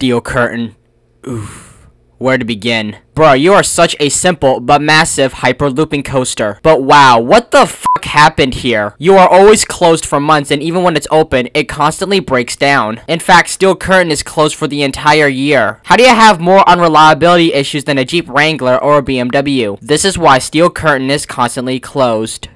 Steel curtain. Oof. Where to begin? Bro, you are such a simple but massive hyperlooping coaster. But wow, what the fuck happened here? You are always closed for months, and even when it's open, it constantly breaks down. In fact, Steel curtain is closed for the entire year. How do you have more unreliability issues than a Jeep Wrangler or a BMW? This is why Steel curtain is constantly closed.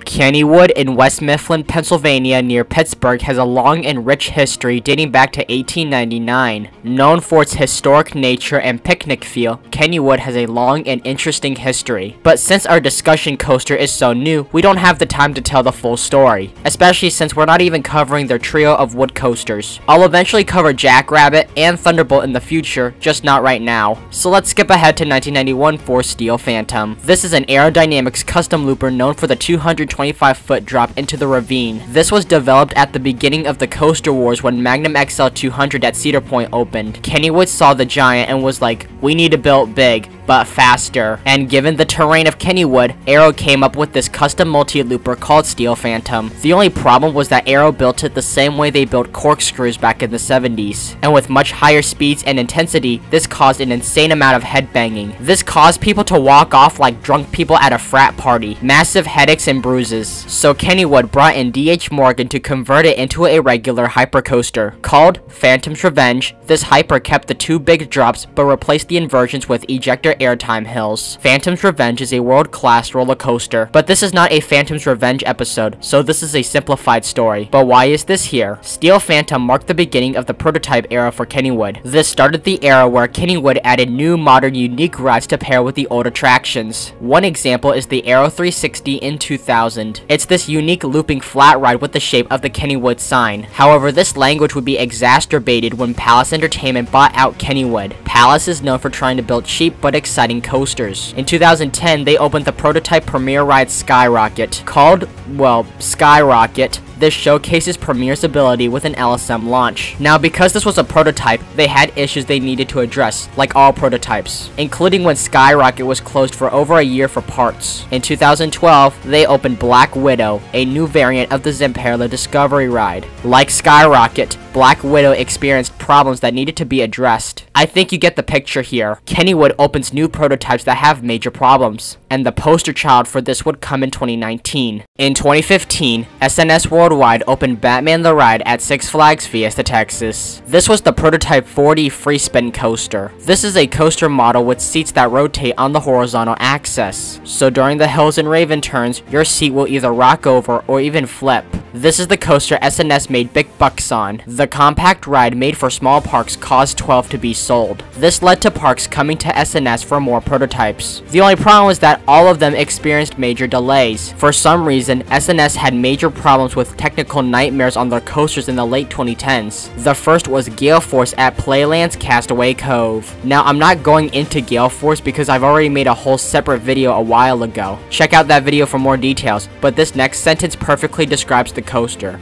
Kennywood in West Mifflin, Pennsylvania near Pittsburgh has a long and rich history dating back to 1899. Known for its historic nature and picnic feel, Kennywood has a long and interesting history. But since our discussion coaster is so new, we don't have the time to tell the full story, especially since we're not even covering their trio of wood coasters. I'll eventually cover Jackrabbit and Thunderbolt in the future, just not right now. So let's skip ahead to 1991 for Steel Phantom. This is an aerodynamics custom looper known for the 225-foot drop into the ravine. This was developed at the beginning of the Coaster Wars when Magnum XL 200 at Cedar Point opened. Kennywood saw the giant and was like, we need to build big, but faster. And given the terrain of Kennywood, Aero came up with this custom multi-looper called Steel Phantom. The only problem was that Aero built it the same way they built corkscrews back in the 70s. And with much higher speeds and intensity, this caused an insane amount of headbanging. This caused people to walk off like drunk people at a frat party. Massive headaches and bruises. So Kennywood brought in D.H. Morgan to convert it into a regular hypercoaster. Called Phantom's Revenge, this hyper kept the two big drops but replaced the inversions with ejector airtime hills. Phantom's Revenge is a world-class roller coaster, but this is not a Phantom's Revenge episode, so this is a simplified story. But why is this here? Steel Phantom marked the beginning of the prototype era for Kennywood. This started the era where Kennywood added new, modern, unique rides to pair with the old attractions. One example is the Aero 360 in 2000. It's this unique looping flat ride with the shape of the Kennywood sign. However, this language would be exacerbated when Palace Entertainment bought out Kennywood. Palace is known for trying to build cheap but exciting coasters. In 2010, they opened the prototype premiere ride Skyrocket. Called, well, Skyrocket, this showcases Premier's ability with an LSM launch. Now, because this was a prototype, they had issues they needed to address, like all prototypes, including when Skyrocket was closed for over a year for parts. In 2012, they opened Black Widow, a new variant of the Zamperla Discovery ride. Like Skyrocket, Black Widow experienced problems that needed to be addressed. I think you get the picture here. Kennywood opens new prototypes that have major problems, and the poster child for this would come in 2019. In 2015, SNS Worldwide opened Batman the Ride at Six Flags Fiesta, Texas. This was the prototype 4D free spin coaster. This is a coaster model with seats that rotate on the horizontal axis. So during the hills and Raven turns, your seat will either rock over or even flip. This is the coaster SNS made big bucks on. The compact ride made for small parks caused 12 to be sold. This led to parks coming to SNS for more prototypes. The only problem was that all of them experienced major delays. For some reason, SNS had major problems with technical nightmares on their coasters in the late 2010s. The first was Gale Force at Playland's Castaway Cove. Now, I'm not going into Gale Force because I've already made a whole separate video a while ago. Check out that video for more details, but this next sentence perfectly describes the coaster.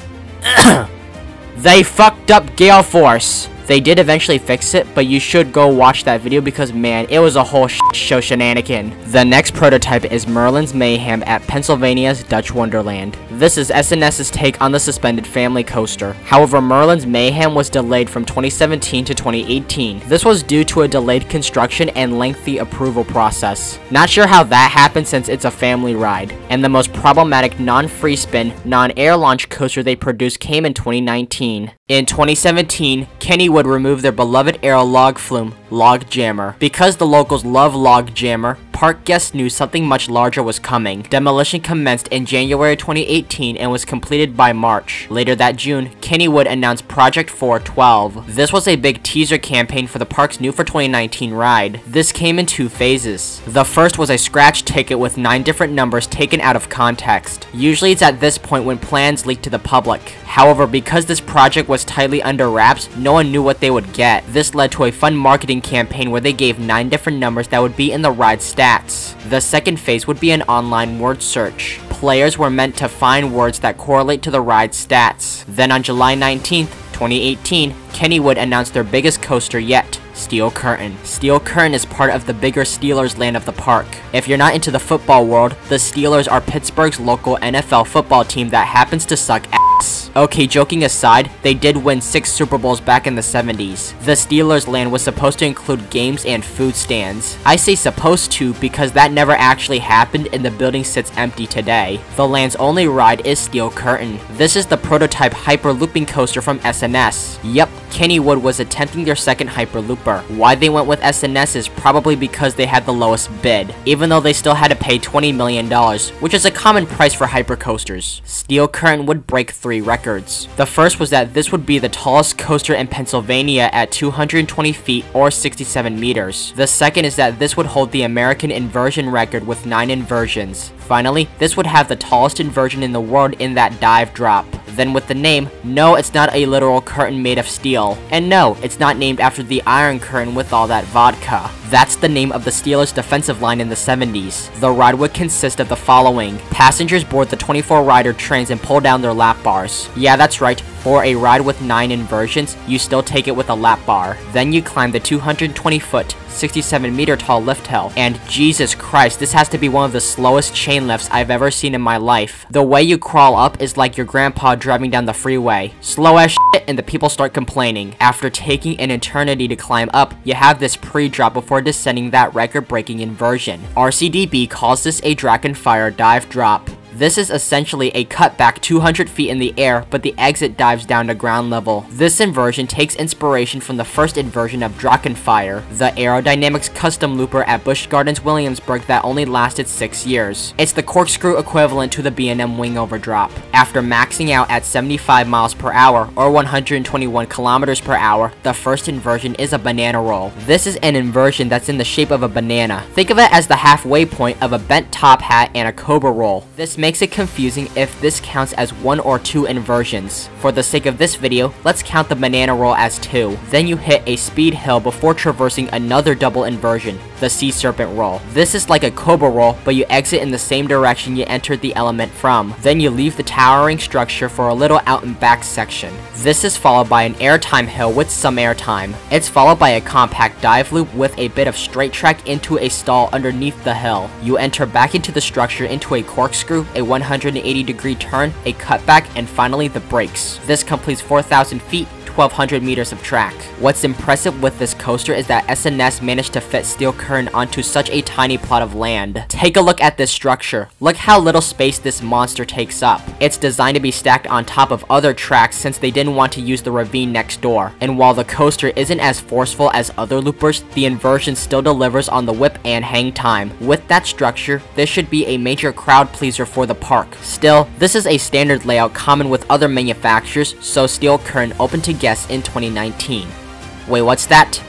They fucked up Gale Force. They did eventually fix it, but you should go watch that video because, man, it was a whole show shenanigan. The next prototype is Merlin's Mayhem at Pennsylvania's Dutch Wonderland. This is SNS's take on the suspended family coaster. However, Merlin's Mayhem was delayed from 2017 to 2018. This was due to a delayed construction and lengthy approval process. Not sure how that happened since it's a family ride. And the most problematic non-free spin, non-air launch coaster they produced came in 2019. In 2017, Kennywood removed their beloved Aero log flume, Log Jammer. Because the locals love Log Jammer, park guests knew something much larger was coming. Demolition commenced in January 2018 and was completed by March. Later that June, Kennywood announced Project 412. This was a big teaser campaign for the park's new for 2019 ride. This came in two phases. The first was a scratch ticket with 9 different numbers taken out of context. Usually it's at this point when plans leak to the public. However, because this project was tightly under wraps, no one knew what they would get. This led to a fun marketing campaign where they gave 9 different numbers that would be in the ride stats. The second phase would be an online word search. Players were meant to find words that correlate to the ride stats. Then on July 19th, 2018, Kennywood announced their biggest coaster yet, Steel Curtain. Steel Curtain is part of the bigger Steelers land of the park. If you're not into the football world, the Steelers are Pittsburgh's local NFL football team that happens to suck ass. Okay, joking aside, they did win 6 Super Bowls back in the 70s. The Steelers land was supposed to include games and food stands. I say supposed to because that never actually happened and the building sits empty today. The land's only ride is Steel Curtain. This is the prototype hyperlooping coaster from SNS. Yep, Kennywood was attempting their second hyperlooper. Why they went with SNS is probably because they had the lowest bid, even though they still had to pay $20 million, which is a common price for hypercoasters. Steel Curtain would break 3 records. The first was that this would be the tallest coaster in Pennsylvania at 220 feet or 67 meters. The second is that this would hold the American inversion record with 9 inversions. Finally, this would have the tallest inversion in the world in that dive drop. Then with the name, no, it's not a literal curtain made of steel. And no, it's not named after the Iron Curtain with all that vodka. That's the name of the Steelers' defensive line in the 70s. The ride would consist of the following. Passengers board the 24-rider trains and pull down their lap bars. Yeah, that's right. For a ride with 9 inversions, you still take it with a lap bar. Then you climb the 220-foot, 67-meter tall lift hill. And Jesus Christ, this has to be one of the slowest chain lifts I've ever seen in my life. The way you crawl up is like your grandpa driving down the freeway. Slow as shit, and the people start complaining. After taking an eternity to climb up, you have this pre-drop before descending that record-breaking inversion. RCDB calls this a Dragonfire dive drop. This is essentially a cutback 200 feet in the air, but the exit dives down to ground level. This inversion takes inspiration from the first inversion of Dragonfire, the aerodynamics custom looper at Busch Gardens Williamsburg that only lasted 6 years. It's the corkscrew equivalent to the B&M wing over drop. After maxing out at 75 miles per hour or 121 kilometers per hour, the first inversion is a banana roll. This is an inversion that's in the shape of a banana. Think of it as the halfway point of a bent top hat and a cobra roll. This makes it confusing if this counts as 1 or 2 inversions. For the sake of this video, let's count the banana roll as 2. Then you hit a speed hill before traversing another double inversion, the sea serpent roll. This is like a cobra roll, but you exit in the same direction you entered the element from. Then you leave the towering structure for a little out and back section. This is followed by an airtime hill with some airtime. It's followed by a compact dive loop with a bit of straight track into a stall underneath the hill. You enter back into the structure into a corkscrew, a 180-degree turn, a cutback, and finally the brakes. This completes 4,000 feet, 1,200 meters of track. What's impressive with this coaster is that SNS managed to fit Steel Curtain onto such a tiny plot of land. Take a look at this structure. Look how little space this monster takes up. It's designed to be stacked on top of other tracks since they didn't want to use the ravine next door. And while the coaster isn't as forceful as other loopers, the inversion still delivers on the whip and hang time. With that structure, this should be a major crowd pleaser for the park. Still, this is a standard layout common with other manufacturers, so Steel Curtain opened to guests in 2019. Wait, what's that?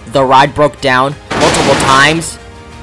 The ride broke down multiple times?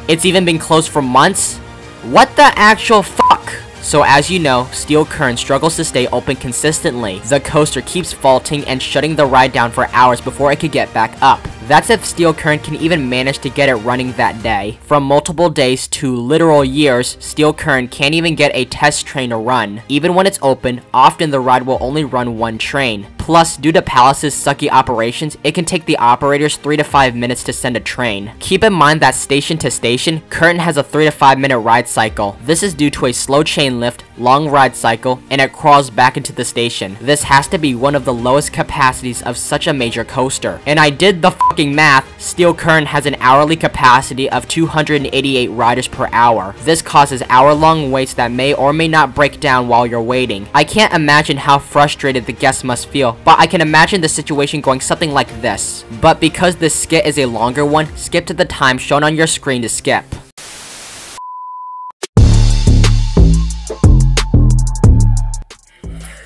It's even been closed for months? What the actual fuck? So as you know, Steel Curtain struggles to stay open consistently. The coaster keeps faulting and shutting the ride down for hours before it could get back up. That's if Steel Curtain can even manage to get it running that day. From multiple days to literal years, Steel Curtain can't even get a test train to run. Even when it's open, often the ride will only run 1 train. Plus, due to Palace's sucky operations, it can take the operators 3 to 5 minutes to send a train. Keep in mind that station to station, Curtain has a 3 to 5 minute ride cycle. This is due to a slow chain lift, long ride cycle, and it crawls back into the station. This has to be one of the lowest capacities of such a major coaster. And I did the fucking math. Steel Curtain has an hourly capacity of 288 riders per hour. This causes hour-long waits that may or may not break down while you're waiting. I can't imagine how frustrated the guests must feel, but I can imagine the situation going something like this. But because this skit is a longer one, skip to the time shown on your screen to skip.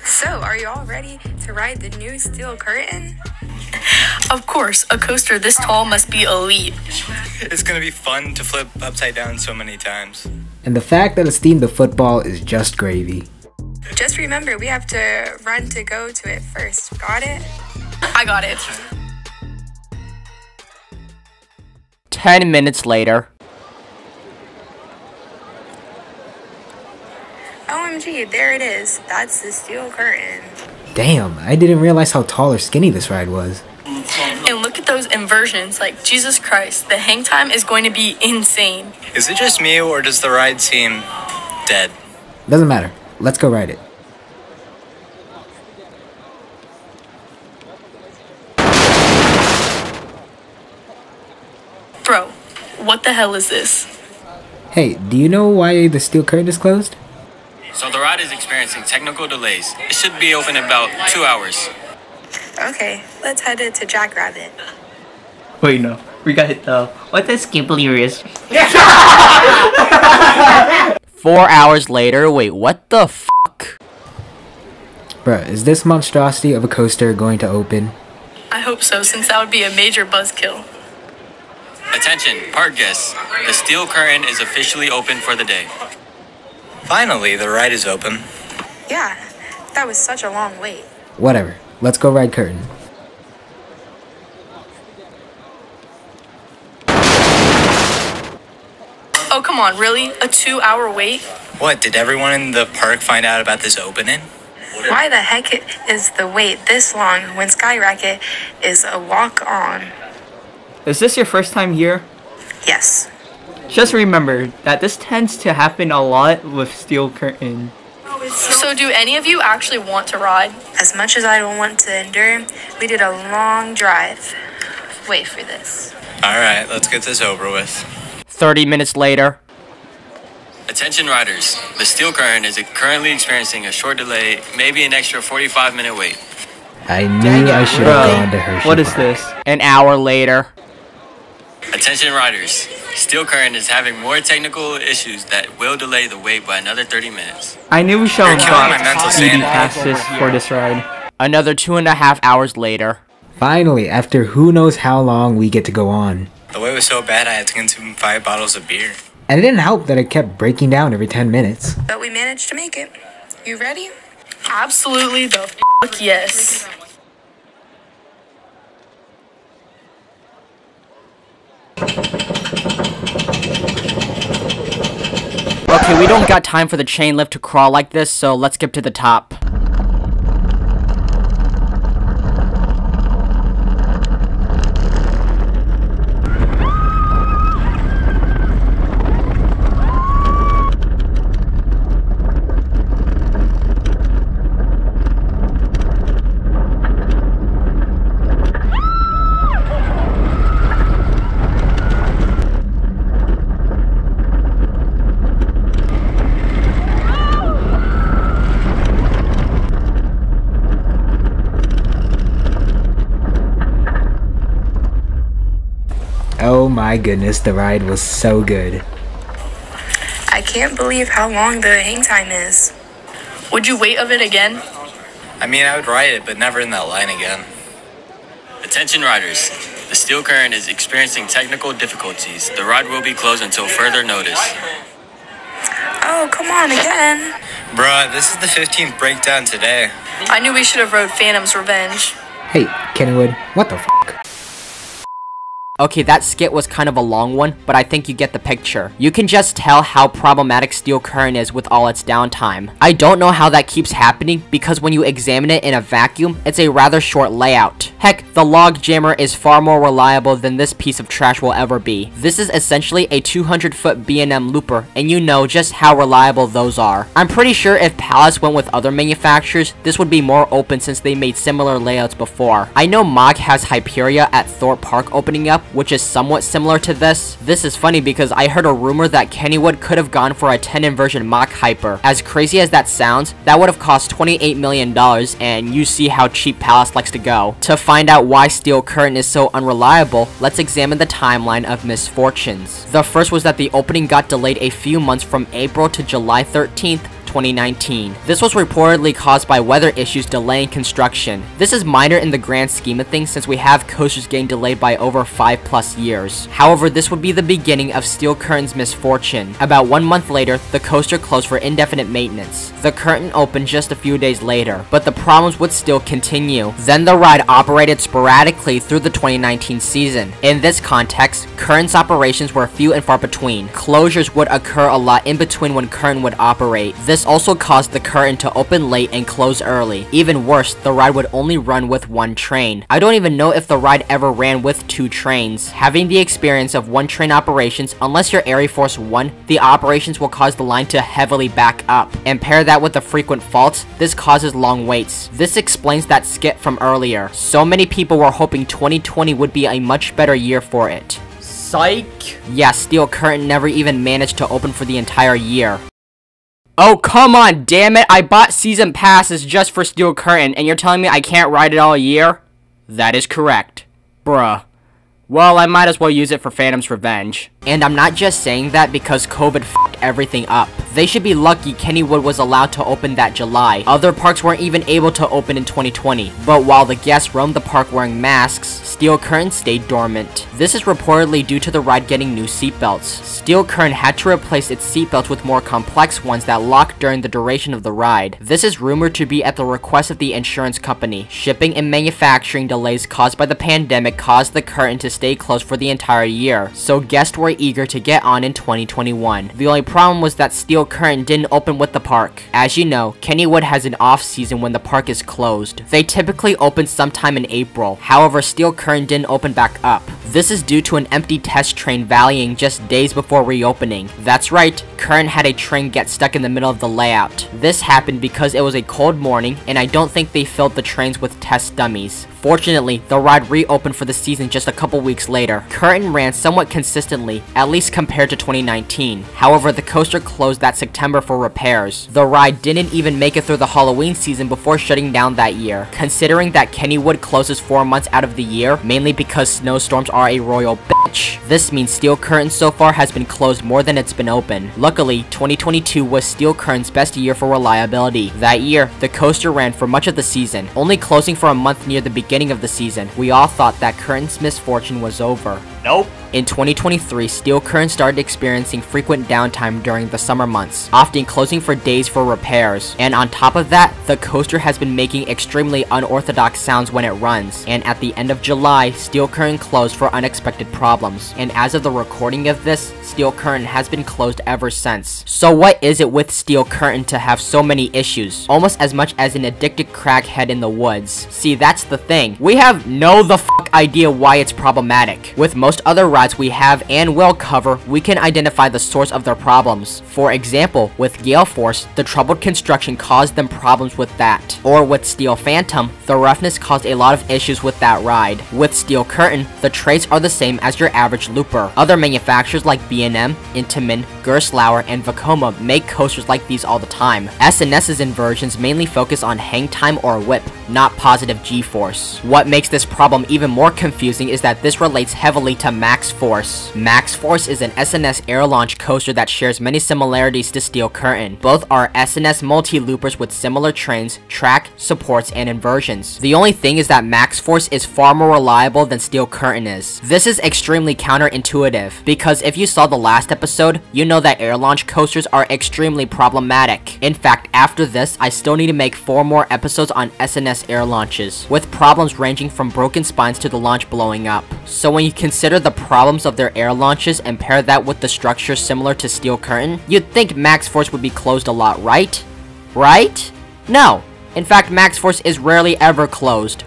So, are you all ready to ride the new Steel Curtain? Of course, a coaster this tall must be elite. It's gonna be fun to flip upside down so many times. And the fact that it's themed to football is just gravy. Just remember, we have to run to go to it first. Got it? I got it. 10 minutes later. OMG, there it is. That's the Steel Curtain. Damn, I didn't realize how tall or skinny this ride was. And look at the shows inversions like Jesus Christ, the hang time is going to be insane. Is it just me, or does the ride seem dead? Doesn't matter. Let's go ride it. Bro, what the hell is this? Hey, do you know why the steel curtain is closed? So the ride is experiencing technical delays. It should be open in about 2 hours. Okay, let's head it to Jackrabbit. Wait, no. We got it though. What is Skiblerious? 4 hours later, wait, what the fuck? Bruh, is this monstrosity of a coaster going to open? I hope so, since that would be a major buzzkill. Attention, park guests. The steel curtain is officially open for the day. Finally, the ride is open. Yeah, that was such a long wait. Whatever. Let's go ride curtain. Oh, come on, really? A 2-hour wait? What, did everyone in the park find out about this opening? Why the heck is the wait this long when Skyrocket is a walk-on? Is this your first time here? Yes. Just remember that this tends to happen a lot with steel curtain. So do any of you actually want to ride? As much as I don't want to endure, we did a long drive. Wait for this. Alright, let's get this over with. 30 minutes later. Attention riders, the steel curtain is currently experiencing a short delay, maybe an extra 45-minute wait. I knew I should have gone to Hershey What is Park. this? An hour later. Attention riders, steel curtain is having more technical issues that will delay the wait by another 30 minutes. I knew we should have You're killing my mental got speedy sanity. passes for this ride. Another 2.5 hours later. Finally, after who knows how long, we get to go on. The wait was so bad I had to consume 5 bottles of beer. And it didn't help that it kept breaking down every 10 minutes. But we managed to make it. You ready? Absolutely the f*** yes. Okay, we don't got time for the chain lift to crawl like this, so let's skip to the top. Oh my goodness, the ride was so good. I can't believe how long the hang time is. Would you wait of it again? I mean, I would ride it, but never in that line again. Attention riders, the steel curtain is experiencing technical difficulties. The ride will be closed until further notice. Oh, come on again. Bruh, this is the 15th breakdown today. I knew we should have rode Phantom's Revenge. Hey, Kennywood, what the f***? Okay, that skit was kind of a long one, but I think you get the picture. You can just tell how problematic steel curtain is with all its downtime. I don't know how that keeps happening, because when you examine it in a vacuum, it's a rather short layout. Heck, the log jammer is far more reliable than this piece of trash will ever be. This is essentially a 200-foot B&M looper, and you know just how reliable those are. I'm pretty sure if Palace went with other manufacturers, this would be more open since they made similar layouts before. I know Mach has Hyperia at Thorpe Park opening up, which is somewhat similar to this. This is funny because I heard a rumor that Kennywood could have gone for a 10 inversion Mach Hyper. As crazy as that sounds, that would have cost $28 million, and you see how cheap Palace likes to go. To find out why steel curtain is so unreliable, let's examine the timeline of misfortunes. The first was that the opening got delayed a few months from April to July 13th, 2019. This was reportedly caused by weather issues delaying construction. This is minor in the grand scheme of things since we have coasters getting delayed by over 5+ years. However, this would be the beginning of steel curtain's misfortune. About 1 month later, the coaster closed for indefinite maintenance. The curtain opened just a few days later, but the problems would still continue. Then the ride operated sporadically through the 2019 season. In this context, curtain's operations were few and far between. Closures would occur a lot in between when curtain would operate. This This also caused the curtain to open late and close early. Even worse, the ride would only run with one train. I don't even know if the ride ever ran with two trains. Having the experience of one train operations, unless you're Air Force 1, the operations will cause the line to heavily back up. And pair that with the frequent faults, this causes long waits. This explains that skit from earlier. So many people were hoping 2020 would be a much better year for it. Psych. Yeah, Steel Curtain never even managed to open for the entire year. Oh, come on, damn it! I bought season passes just for Steel Curtain, and you're telling me I can't ride it all year? That is correct. Bruh. Well, I might as well use it for Phantom's Revenge. And I'm not just saying that because COVID f***ed everything up. They should be lucky Kennywood was allowed to open that July. Other parks weren't even able to open in 2020. But while the guests roamed the park wearing masks, Steel Curtain stayed dormant. This is reportedly due to the ride getting new seatbelts. Steel Curtain had to replace its seatbelts with more complex ones that locked during the duration of the ride. This is rumored to be at the request of the insurance company. Shipping and manufacturing delays caused by the pandemic caused the curtain to stay closed for the entire year, so guests were eager to get on in 2021. The only problem was that Steel Curtain didn't open with the park. As you know, Kennywood has an off season when the park is closed. They typically open sometime in April. However, Steel Curtain didn't open back up. This is due to an empty test train valleying just days before reopening. That's right, Curtain had a train get stuck in the middle of the layout. This happened because it was a cold morning, and I don't think they filled the trains with test dummies. Fortunately, the ride reopened for the season just a couple weeks later. Curtain ran somewhat consistently, at least compared to 2019. However, the coaster closed that September for repairs. The ride didn't even make it through the Halloween season before shutting down that year. Considering that Kennywood closes 4 months out of the year, mainly because snowstorms are a royal bitch, this means Steel Curtain so far has been closed more than it's been open. Luckily, 2022 was Steel Curtain's best year for reliability. That year, the coaster ran for much of the season, only closing for a month near the beginning of the season. We all thought that Curtain's misfortune was over. Nope. In 2023, Steel Curtain started experiencing frequent downtime during the summer months, often closing for days for repairs. And on top of that, the coaster has been making extremely unorthodox sounds when it runs. And at the end of July, Steel Curtain closed for unexpected problems. And as of the recording of this, Steel Curtain has been closed ever since. So what is it with Steel Curtain to have so many issues? Almost as much as an addicted crackhead in the woods. See, that's the thing. We have no the fuck idea why it's problematic. With most other rides we have and will cover, we can identify the source of their problems. For example, with Gale Force, the troubled construction caused them problems with that. Or with Steel Phantom, the roughness caused a lot of issues with that ride. With Steel Curtain, the traits are the same as your average looper. Other manufacturers like B&M, Intamin, Gerstlauer, and Vekoma make coasters like these all the time. S&S's inversions mainly focus on hang time or whip, not positive G-force. What makes this problem even more confusing is that this relates heavily to Max Force. Max Force is an S&S air launch coaster that shares many similarities to Steel Curtain. Both are S&S multi-loopers with similar trains, track, supports, and inversions. The only thing is that Max Force is far more reliable than Steel Curtain is. This is extremely counterintuitive, because if you saw the last episode, you know that air launch coasters are extremely problematic. In fact, after this, I still need to make 4 more episodes on S&S air launches, with problems ranging from broken spines to the launch blowing up. So when you consider the problems of their air launches and pair that with the structure similar to Steel Curtain, you'd think Max Force would be closed a lot, right? Right? No. In fact, Max Force is rarely ever closed.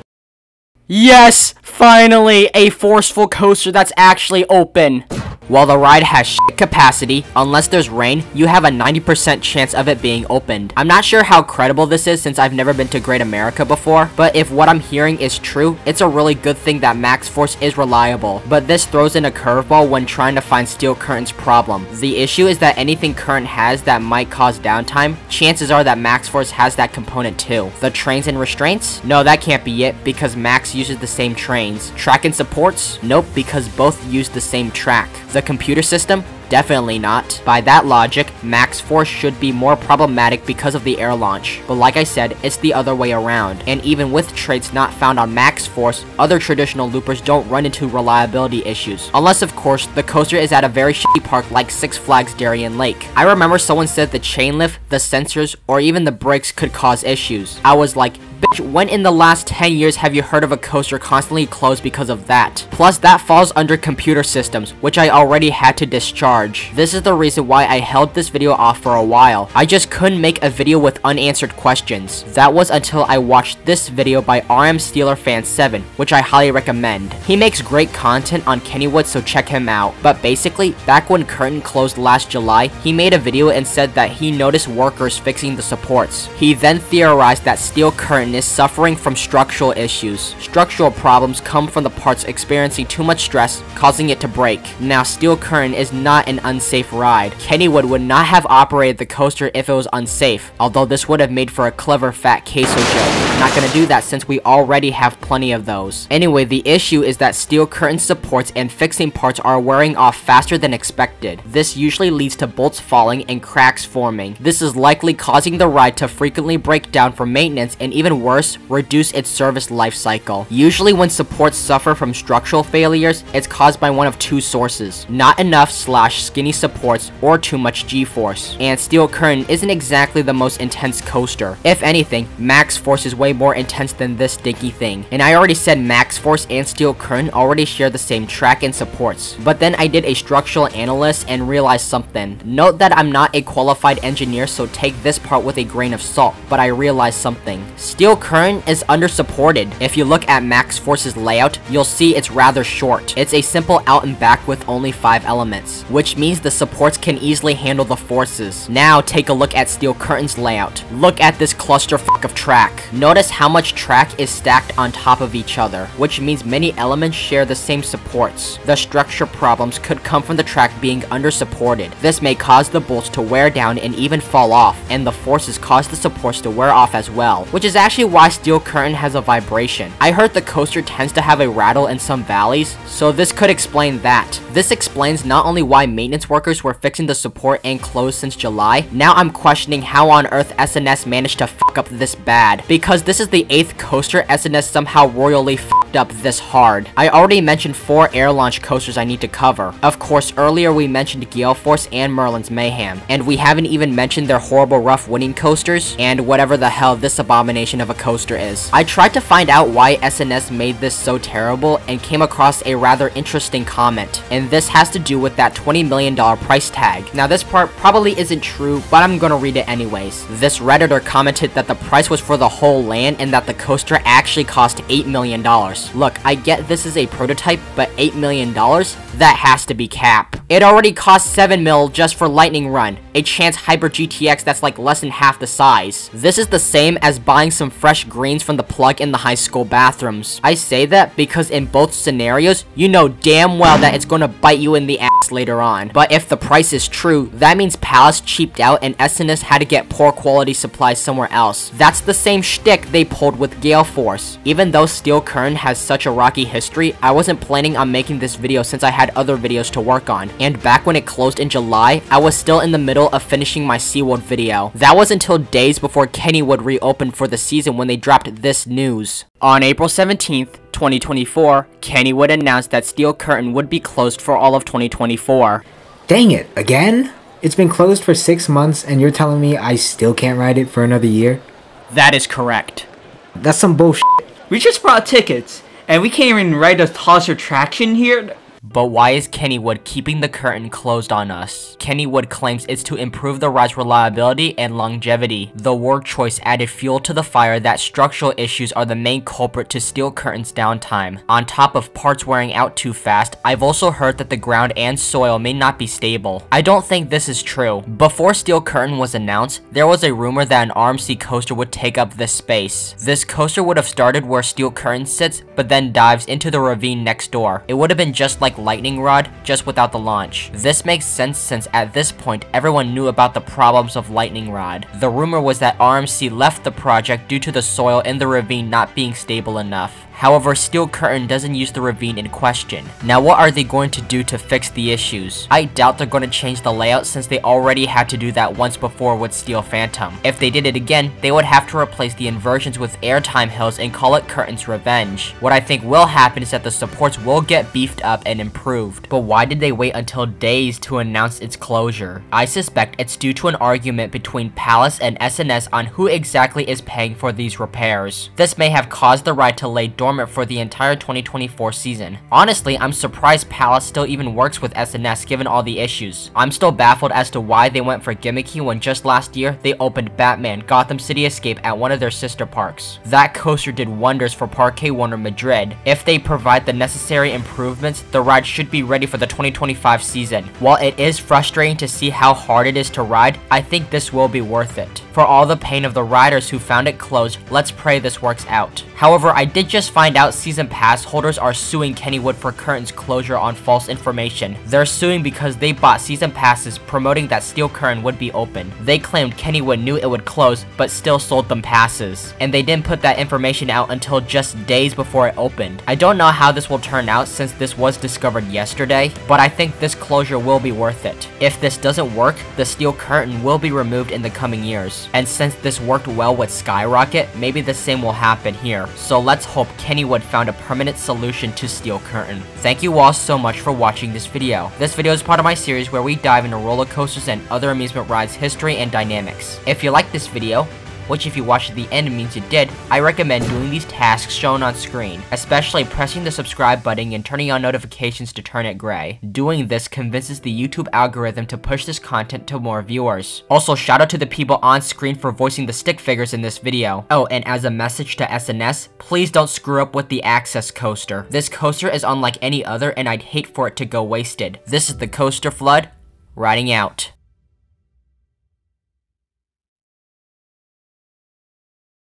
Yes! Finally! A forceful coaster that's actually open! While the ride has shit capacity, unless there's rain, you have a 90% chance of it being opened. I'm not sure how credible this is since I've never been to Great America before, but if what I'm hearing is true, it's a really good thing that Max Force is reliable. But this throws in a curveball when trying to find Steel Curtain's problem. The issue is that anything Curtain has that might cause downtime, chances are that Max Force has that component too. The trains and restraints? No, that can't be it, because Max uses the same trains. Track and supports? Nope, because both use the same track. The computer system? Definitely not. By that logic, Max Force should be more problematic because of the air launch. But like I said, it's the other way around. And even with traits not found on Max Force, other traditional loopers don't run into reliability issues. Unless, of course, the coaster is at a very shitty park like Six Flags Darien Lake. I remember someone said the chain lift, the sensors, or even the brakes could cause issues. I was like, Bitch, when in the last 10 years have you heard of a coaster constantly closed because of that? Plus, that falls under computer systems, which I already had to discharge. This is the reason why I held this video off for a while. I just couldn't make a video with unanswered questions. That was until I watched this video by RM Steeler Fan 7, which I highly recommend. He makes great content on Kennywood, so check him out. But basically, back when Curtain closed last July, he made a video and said that he noticed workers fixing the supports. He then theorized that Steel Curtain is suffering from structural issues. Structural problems come from the parts experiencing too much stress, causing it to break. Now, Steel Curtain is not an unsafe ride. Kennywood would not have operated the coaster if it was unsafe, although this would have made for a clever fat queso joke. Not gonna do that since we already have plenty of those. Anyway, the issue is that Steel Curtain supports and fixing parts are wearing off faster than expected. This usually leads to bolts falling and cracks forming. This is likely causing the ride to frequently break down for maintenance and even worse, reduce its service life cycle. Usually when supports suffer from structural failures, it's caused by one of two sources: not enough / skinny supports or too much G-force. And Steel Curtain isn't exactly the most intense coaster. If anything, Max Force is way more intense than this dinky thing. And I already said Max Force and Steel Curtain already share the same track and supports. But then I did a structural analyst and realized something. Note that I'm not a qualified engineer, so take this part with a grain of salt, but I realized something. Steel Curtain is undersupported. If you look at Max Force's layout, you'll see it's rather short. It's a simple out and back with only 5 elements, which means the supports can easily handle the forces. Now take a look at Steel Curtain's layout. Look at this clusterfuck of track. Notice how much track is stacked on top of each other, which means many elements share the same supports. The structure problems could come from the track being undersupported. This may cause the bolts to wear down and even fall off, and the forces cause the supports to wear off as well, which is actually why Steel Curtain has a vibration. I heard the coaster tends to have a rattle in some valleys, so this could explain that. This explains not only why maintenance workers were fixing the support and closed since July. Now I'm questioning how on earth SNS managed to fuck up this bad, because this is the 8th coaster SNS somehow royally fucked up this hard. I already mentioned 4 air launch coasters I need to cover. Of course, earlier we mentioned Gale Force and Merlin's Mayhem, and we haven't even mentioned their horrible rough winning coasters and whatever the hell this abomination of a coaster is. I tried to find out why SNS made this so terrible and came across a rather interesting comment, and this has to do with that $20 million price tag. Now this part probably isn't true, but I'm gonna read it anyways. This Redditor commented that the price was for the whole land and that the coaster actually cost $8 million. Look, I get this is a prototype, but $8 million? That has to be cap. It already cost 7 mil just for Lightning Run, a Chance Hyper GTX that's like less than half the size. This is the same as buying some fresh greens from the plug in the high school bathrooms. I say that because in both scenarios, you know damn well that it's gonna bite you in the ass later on. But if the price is true, that means Palace cheaped out and SNS had to get poor quality supplies somewhere else. That's the same shtick they pulled with Gale Force. Even though Steel Curtain has such a rocky history, I wasn't planning on making this video since I had other videos to work on. And back when it closed in July, I was still in the middle of finishing my SeaWorld video. That was until days before Kennywood reopened for the season when they dropped this news. On April 17th, 2024, Kennywood announced that Steel Curtain would be closed for all of 2024. Dang it, again? It's been closed for 6 months and you're telling me I still can't ride it for another year? That is correct. That's some bullshit. We just brought tickets, and we can't even ride a toss attraction here? But why is Kennywood keeping the curtain closed on us? Kennywood claims it's to improve the ride's reliability and longevity. The word choice added fuel to the fire that structural issues are the main culprit to Steel Curtain's downtime. On top of parts wearing out too fast, I've also heard that the ground and soil may not be stable. I don't think this is true. Before Steel Curtain was announced, there was a rumor that an RMC coaster would take up this space. This coaster would have started where Steel Curtain sits, but then dives into the ravine next door. It would have been just like Lightning Rod, just without the launch. This makes sense since at this point everyone knew about the problems of Lightning Rod. The rumor was that RMC left the project due to the soil in the ravine not being stable enough. However, steel curtain doesn't use the ravine in question. Now what are they going to do to fix the issues? I doubt they're going to change the layout since they already had to do that once before with Steel Phantom. If they did it again, they would have to replace the inversions with airtime hills and call it Curtain's Revenge. What I think will happen is that the supports will get beefed up and improved. But why did they wait until days to announce its closure? I suspect it's due to an argument between Palace and SNS on who exactly is paying for these repairs. This may have caused the ride to lay dormant for the entire 2024 season. Honestly, I'm surprised Palace still even works with SNS given all the issues. I'm still baffled as to why they went for gimmicky when just last year they opened Batman Gotham City Escape at one of their sister parks. That coaster did wonders for Parque Warner Madrid. If they provide the necessary improvements, the ride should be ready for the 2025 season. While it is frustrating to see how hard it is to ride, I think this will be worth it. For all the pain of the riders who found it closed, let's pray this works out. However, I did just find out season pass holders are suing Kennywood for Curtain's closure on false information. They're suing because they bought season passes promoting that Steel Curtain would be open. They claimed Kennywood knew it would close, but still sold them passes. And they didn't put that information out until just days before it opened. I don't know how this will turn out since this was discovered yesterday, but I think this closure will be worth it. If this doesn't work, the Steel Curtain will be removed in the coming years. And since this worked well with Skyrocket, maybe the same will happen here. So let's hope Kennywood found a permanent solution to Steel Curtain. Thank you all so much for watching this video. This video is part of my series where we dive into roller coasters and other amusement rides history and dynamics. If you like this video, which if you watched to the end means you did, I recommend doing these tasks shown on screen, especially pressing the subscribe button and turning on notifications to turn it gray. Doing this convinces the YouTube algorithm to push this content to more viewers. Also, shout out to the people on screen for voicing the stick figures in this video. Oh, and as a message to SNS, please don't screw up with the Access coaster. This coaster is unlike any other and I'd hate for it to go wasted. This is the Coaster Flood, riding out.